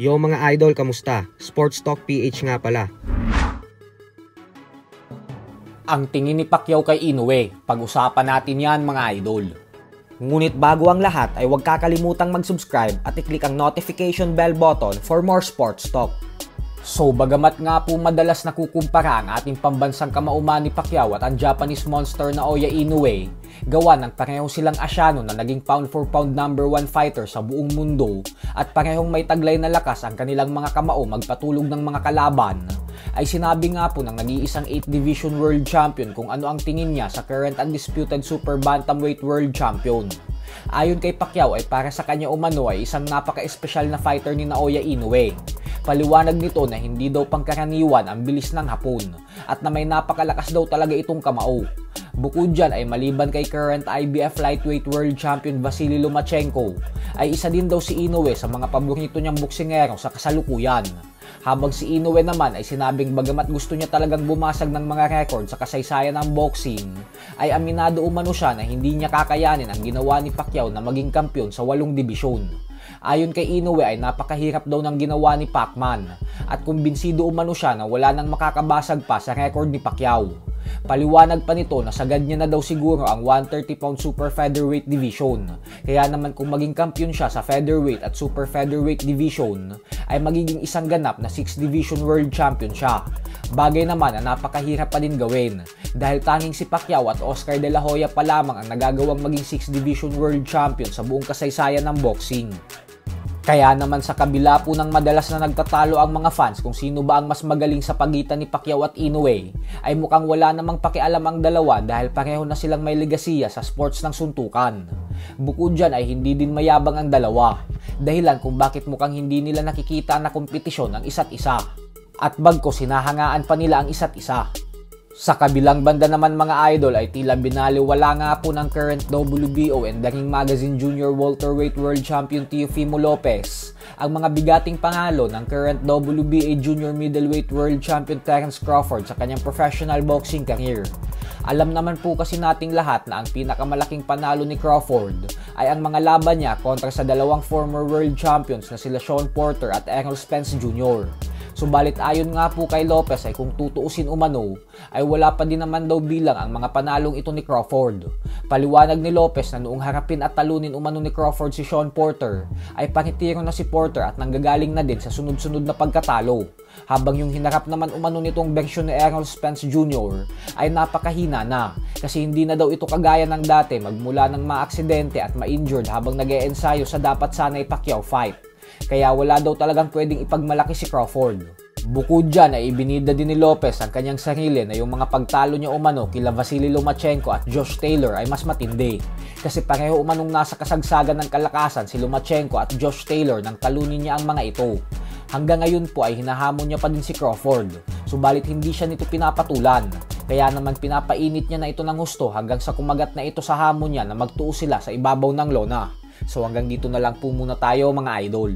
Yo mga idol, kamusta? Sports Talk PH nga pala. Ang tingin ni Pacquiao kay Inoue, pag-usapan natin yan mga idol. Ngunit bago ang lahat ay huwag kakalimutang mag-subscribe at i-click ang notification bell button for more sports talk. So bagamat nga po madalas nakukumpara ang ating pambansang kamauman ni Pacquiao at ang Japanese monster na Oya Inoue, gawa ng pareho silang Asyano na naging pound for pound number 1 fighter sa buong mundo at parehong may taglay na lakas ang kanilang mga kamao magpatulog ng mga kalaban, ay sinabi nga po ng nag-iisang 8 Division World Champion kung ano ang tingin niya sa current undisputed Super Bantamweight World Champion. Ayon kay Pacquiao ay para sa kanya umano ay isang napaka-espesyal na fighter ni Naoya Inoue. Paliwanag nito na hindi daw pangkaraniwan ang bilis ng Hapon at na may napakalakas daw talaga itong kamao. Bukod dyan ay maliban kay current IBF Lightweight World Champion Vasily Lomachenko, ay isa din daw si Inoue sa mga paborito niyang boksingero sa kasalukuyan. Habang si Inoue naman ay sinabing bagamat gusto niya talagang bumasag ng mga record sa kasaysayan ng boxing, ay aminado umano siya na hindi niya kakayanin ang ginawa ni Pacquiao na maging kampiyon sa 8 dibisyon. Ayon kay Inoue ay napakahirap daw ng ginawa ni Pacman at kumbinsido umano siya na wala nang makakabasag pa sa record ni Pacquiao. Paliwanag pa nito na sagad niya na daw siguro ang 130-pound super featherweight division. Kaya naman kung maging kampiyon siya sa featherweight at super featherweight division, ay magiging isang ganap na 6 division world champion siya. Bagay naman na napakahirap pa din gawin dahil tanging si Pacquiao at Oscar De La Hoya pa lamang ang nagagawang maging 6 division world champion sa buong kasaysayan ng boxing. Kaya naman sa kabila po ng madalas na nagtatalo ang mga fans kung sino ba ang mas magaling sa pagitan ni Pacquiao at Inoue, ay mukhang wala namang pakialam ang dalawa dahil pareho na silang may legasiya sa sports ng suntukan. Bukod dyan ay hindi din mayabang ang dalawa, dahilan kung bakit mukhang hindi nila nakikita na kompetisyon ang isa't isa. At bagkos hinahangaan pa nila ang isa't isa. Sa kabilang banda naman mga idol ay tila binaliwala nga po ng current WBO and Daring Magazine Junior Welterweight World Champion Teofimo Lopez ang mga bigating pangalo ng current WBA Junior Middleweight World Champion Terence Crawford sa kanyang professional boxing career. Alam naman po kasi nating lahat na ang pinakamalaking panalo ni Crawford ay ang mga laban niya kontra sa dalawang former world champions na sila Shawn Porter at Errol Spence Jr. Subalit ayon nga po kay Lopez ay kung tutuusin umano ay wala pa din naman daw bilang ang mga panalong ito ni Crawford. Paliwanag ni Lopez na noong harapin at talunin umano ni Crawford si Shawn Porter ay panitiro na si Porter at nanggagaling na din sa sunod-sunod na pagkatalo. Habang yung hinarap naman umano nitong bersyon ni Errol Spence Jr. ay napakahina na kasi hindi na daw ito kagaya ng dati magmula ng maaksidente at ma-injured habang nag-e-ensayo sa dapat sanay Pacquiao fight. Kaya wala daw talagang pwedeng ipagmalaki si Crawford. Bukod dyan ay ibinida din ni Lopez ang kanyang sarili na yung mga pagtalo niya umano kila Vasily Lomachenko at Josh Taylor ay mas matindi. Kasi pareho umanong nasa kasagsagan ng kalakasan si Lomachenko at Josh Taylor nang talunin niya ang mga ito. Hanggang ngayon po ay hinahamon niya pa din si Crawford. Subalit hindi siya nito pinapatulan. Kaya naman pinapainit niya na ito ng husto hanggang sa kumagat na ito sa hamon niya na magtuo sila sa ibabaw ng lona. So hanggang dito na lang po muna tayo mga idol.